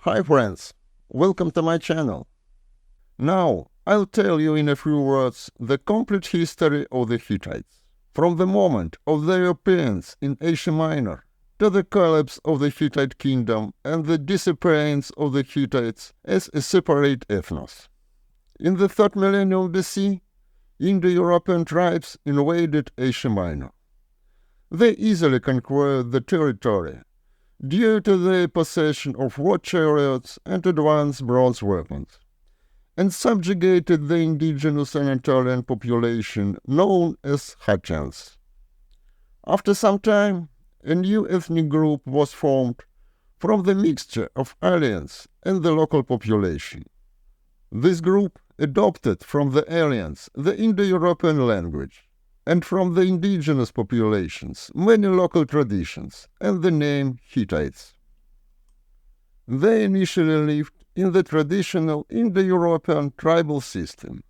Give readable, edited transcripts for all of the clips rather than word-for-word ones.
Hi friends, welcome to my channel. Now, I'll tell you in a few words the complete history of the Hittites, from the moment of their appearance in Asia Minor to the collapse of the Hittite kingdom and the disappearance of the Hittites as a separate ethnos. In the 3rd millennium BC, Indo-European tribes invaded Asia Minor. They easily conquered the territory due to their possession of war chariots and advanced bronze weapons, and subjugated the indigenous Anatolian population known as Hittites. After some time, a new ethnic group was formed from the mixture of aliens and the local population. This group adopted from the aliens the Indo-European language, and from the indigenous populations many local traditions and the name Hittites. They initially lived in the traditional Indo-European tribal system.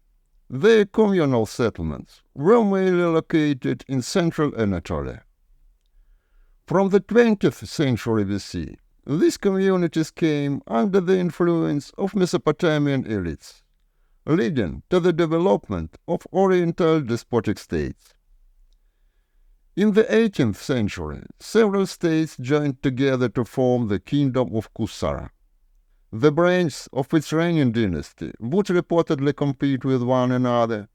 Their communal settlements were mainly located in central Anatolia. From the 20th century BC, these communities came under the influence of Mesopotamian elites, leading to the development of Oriental despotic states. In the 18th century, several states joined together to form the Kingdom of Kusara. The branches of its reigning dynasty would reportedly compete with one another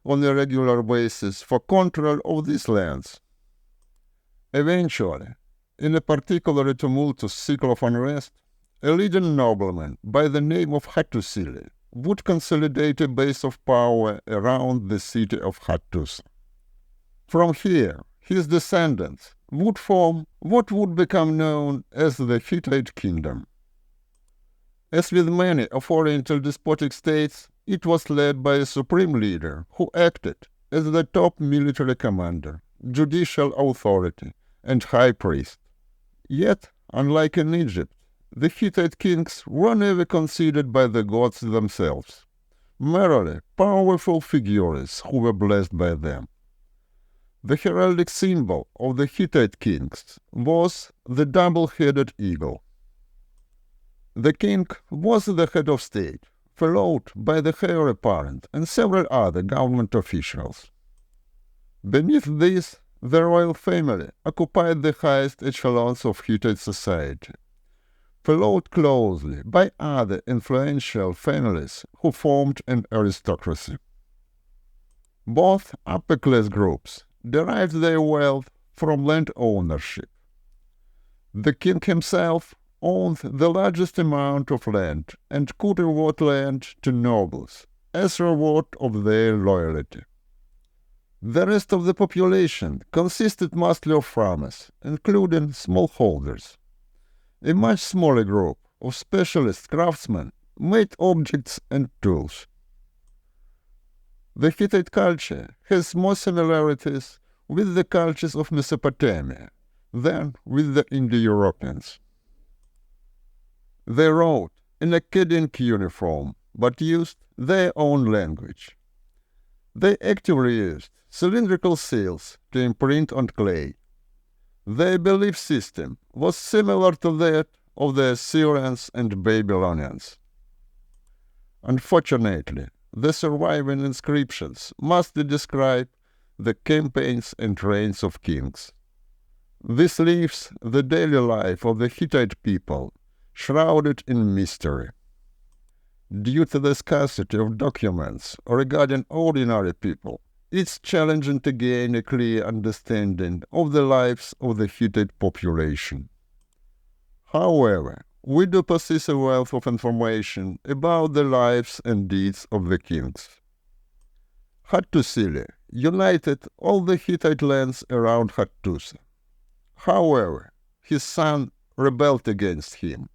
on a regular basis for control of these lands. Eventually, in a particularly tumultuous cycle of unrest, a leading nobleman by the name of Hattusili would consolidate a base of power around the city of Hattusa. From here, his descendants would form what would become known as the Hittite kingdom. As with many of Oriental despotic states, it was led by a supreme leader who acted as the top military commander, judicial authority, and high priest. Yet, unlike in Egypt, the Hittite kings were never considered by the gods themselves, merely powerful figures who were blessed by them. The heraldic symbol of the Hittite kings was the double-headed eagle. The king was the head of state, followed by the heir apparent and several other government officials. Beneath this, the royal family occupied the highest echelons of Hittite society, followed closely by other influential families who formed an aristocracy. Both upper-class groups derived their wealth from land ownership. The king himself owned the largest amount of land and could award land to nobles as reward of their loyalty. The rest of the population consisted mostly of farmers, including smallholders. A much smaller group of specialist craftsmen made objects and tools. The Hittite culture has more similarities with the cultures of Mesopotamia than with the Indo-Europeans. They wrote in academic uniform, but used their own language. They actively used cylindrical seals to imprint on clay. Their belief system was similar to that of the Assyrians and Babylonians. Unfortunately, the surviving inscriptions mostly describe the campaigns and reigns of kings. This leaves the daily life of the Hittite people shrouded in mystery. Due to the scarcity of documents regarding ordinary people, it's challenging to gain a clear understanding of the lives of the Hittite population. However, we do possess a wealth of information about the lives and deeds of the kings. Hattusili united all the Hittite lands around Hattusa. However, his son rebelled against him,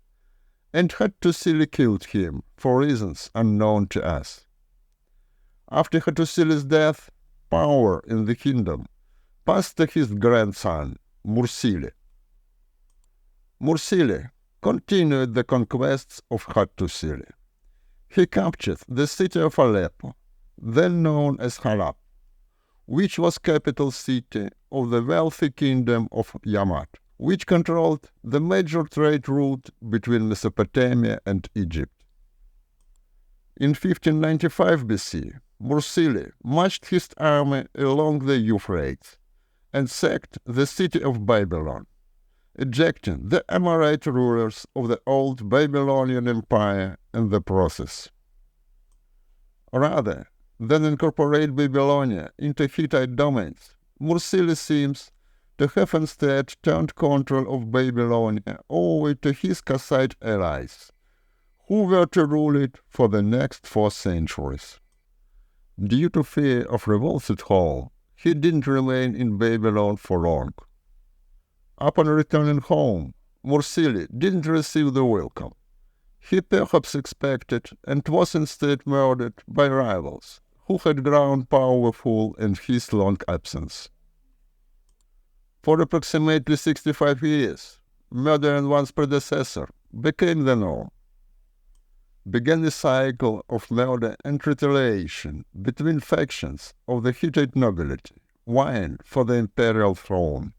and Hattusili killed him for reasons unknown to us. After Hattusili's death, power in the kingdom passed to his grandson, Mursili. Mursili continued the conquests of Hattusili. He captured the city of Aleppo, then known as Halab, which was capital city of the wealthy kingdom of Yamad. which controlled the major trade route between Mesopotamia and Egypt. In 1595 BC, Mursili marched his army along the Euphrates and sacked the city of Babylon, ejecting the Amorite rulers of the old Babylonian Empire in the process. Rather than incorporate Babylonia into Hittite domains, Mursili seems to have instead turned control of Babylonia over to his Kassite allies, who were to rule it for the next 4 centuries. Due to fear of revolts at home, he didn't remain in Babylon for long. Upon returning home, Mursili didn't receive the welcome he perhaps expected and was instead murdered by rivals who had grown powerful in his long absence. For approximately 65 years, murdering one's predecessor became the norm. Began a cycle of murder and retaliation between factions of the Hittite nobility vying for the imperial throne.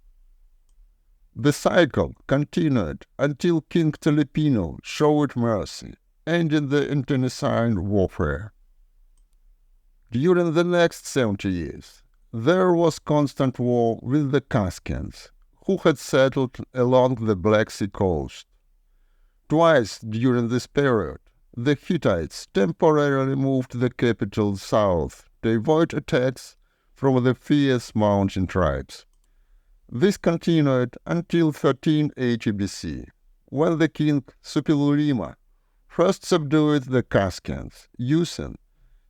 The cycle continued until King Telepino showed mercy, ending the internecine warfare. During the next 70 years, there was constant war with the Kaskians, who had settled along the Black Sea coast. Twice during this period, the Hittites temporarily moved the capital south to avoid attacks from the fierce mountain tribes. This continued until 1380 BC, when the king Suppiluliuma first subdued the Kaskians, using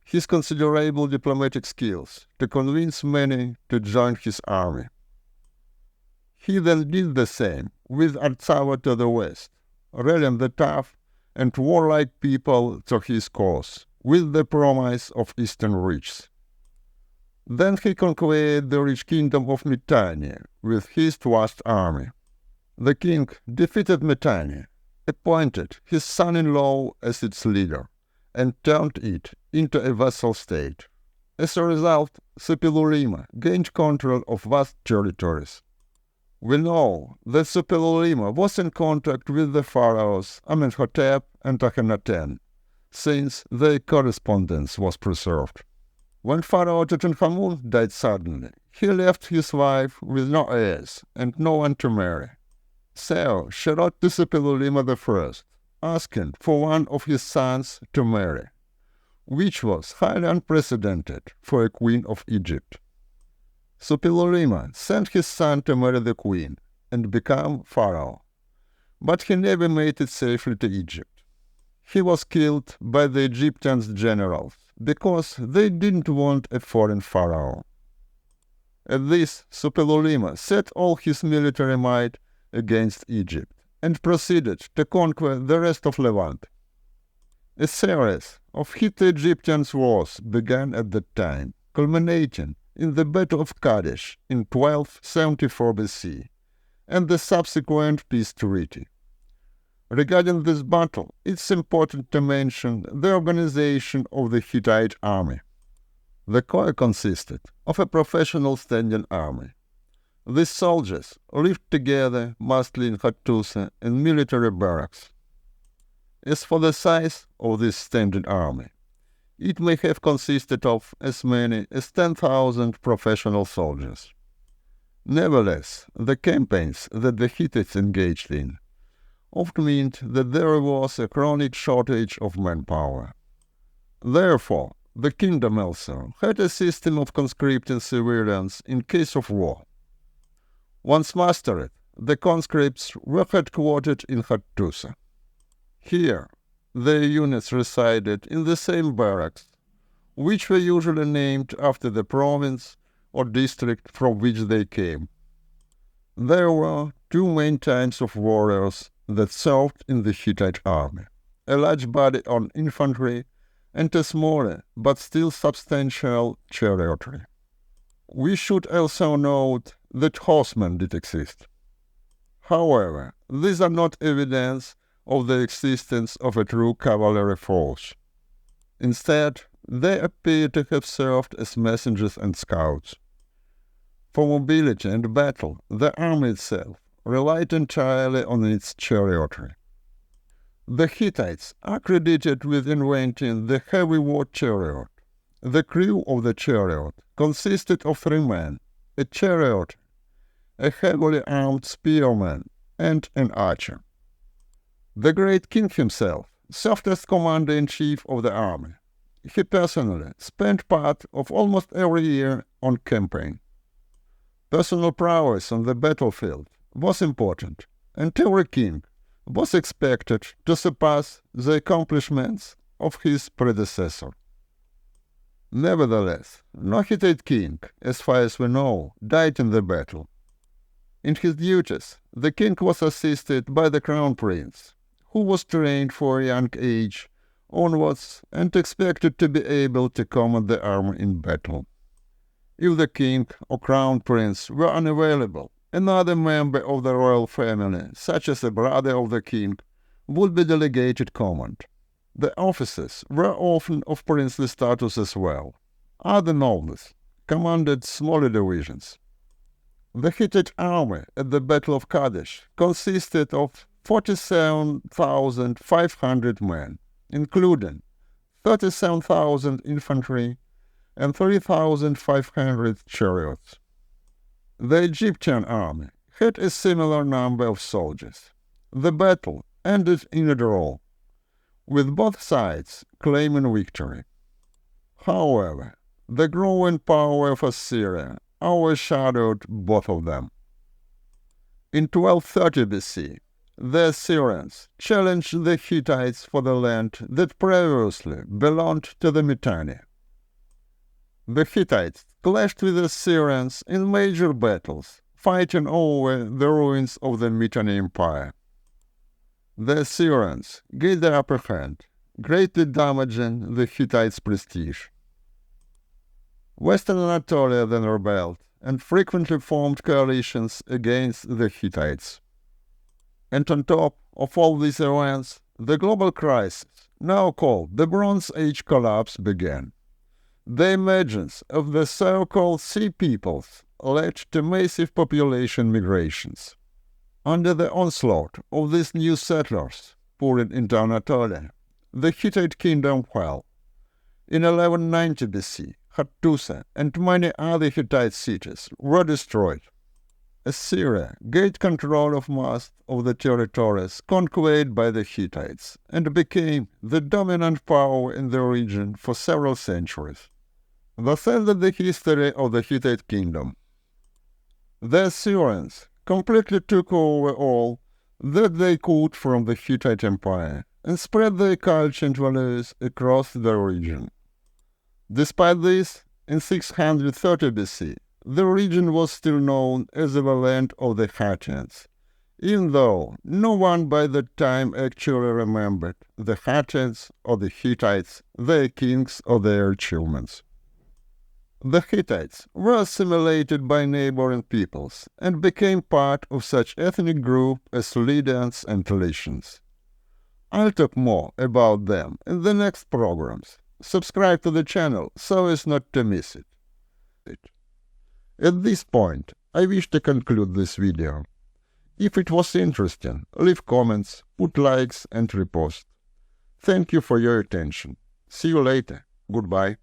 his considerable diplomatic skills to convince many to join his army. He then did the same with Artsava to the west, rallying the tough and warlike people to his cause, with the promise of eastern riches. Then he conquered the rich kingdom of Mitannia with his vast army. The king defeated Mitannia, appointed his son-in-law as its leader, and turned it into a vassal state. As a result, Suppiluliuma gained control of vast territories. We know that Suppiluliuma was in contact with the pharaohs Amenhotep and Akhenaten, since their correspondence was preserved. When Pharaoh Tutankhamun died suddenly, he left his wife with no heirs and no one to marry. So she wrote to Suppiluliuma I, asking for one of his sons to marry, which was highly unprecedented for a queen of Egypt. Suppiluliuma sent his son to marry the queen and become pharaoh, but he never made it safely to Egypt. He was killed by the Egyptians' generals because they didn't want a foreign pharaoh. At this, Suppiluliuma set all his military might against Egypt and proceeded to conquer the rest of Levant. A series of Hitto-Egyptian wars began at that time, culminating in the Battle of Kadesh in 1274 BC and the subsequent peace treaty. Regarding this battle, it's important to mention the organization of the Hittite army. The corps consisted of a professional standing army. These soldiers lived together mostly in Hattusa and military barracks. As for the size of this standing army, it may have consisted of as many as 10,000 professional soldiers. Nevertheless, the campaigns that the Hittites engaged in often meant that there was a chronic shortage of manpower. Therefore, the kingdom also had a system of conscripting civilians in case of war. Once mastered, the conscripts were headquartered in Hattusa. Here, their units resided in the same barracks, which were usually named after the province or district from which they came. There were 2 main types of warriors that served in the Hittite army: a large body on infantry and a smaller but still substantial chariotry. We should also note that horsemen did exist. However, these are not evidence of the existence of a true cavalry force. Instead, they appear to have served as messengers and scouts. For mobility and battle, the army itself relied entirely on its chariotry. The Hittites are credited with inventing the heavy war chariot. The crew of the chariot consisted of 3 men, a chariot, a heavily armed spearman, and an archer. The great king himself served as commander-in-chief of the army. He personally spent part of almost every year on campaign. Personal prowess on the battlefield was important, and every king was expected to surpass the accomplishments of his predecessor. Nevertheless, no Hittite king, as far as we know, died in the battle. In his duties, the king was assisted by the crown prince, who was trained for a young age onwards and expected to be able to command the army in battle. If the king or crown prince were unavailable, another member of the royal family, such as a brother of the king, would be delegated command. The officers were often of princely status as well. Other nobles commanded smaller divisions. The Hittite army at the Battle of Kadesh consisted of 47,500 men, including 37,000 infantry and 3,500 chariots. The Egyptian army had a similar number of soldiers. The battle ended in a draw, with both sides claiming victory. However, the growing power of Assyria overshadowed both of them. In 1230 BC, the Assyrians challenged the Hittites for the land that previously belonged to the Mitanni. The Hittites clashed with the Assyrians in major battles, fighting over the ruins of the Mitanni Empire. The Assyrians gained the upper hand, greatly damaging the Hittites' prestige. Western Anatolia then rebelled and frequently formed coalitions against the Hittites. And on top of all these events, the global crisis, now called the Bronze Age collapse, began. The emergence of the so-called Sea Peoples led to massive population migrations. Under the onslaught of these new settlers pouring into Anatolia, the Hittite kingdom fell. In 1190 BC, Hattusa and many other Hittite cities were destroyed. Assyria gained control of most of the territories conquered by the Hittites and became the dominant power in the region for several centuries. Thus ended the history of the Hittite kingdom. The Assyrians completely took over all that they could from the Hittite Empire and spread their culture and values across the region. Despite this, in 630 BC, the region was still known as the land of the Hittites, even though no one by that time actually remembered the Hittites or the Hittites, their kings or their achievements. The Hittites were assimilated by neighboring peoples and became part of such ethnic groups as Lydians and Lycians. I'll talk more about them in the next programs. Subscribe to the channel so as not to miss it. At this point, I wish to conclude this video. If it was interesting, leave comments, put likes and repost. Thank you for your attention. See you later. Goodbye.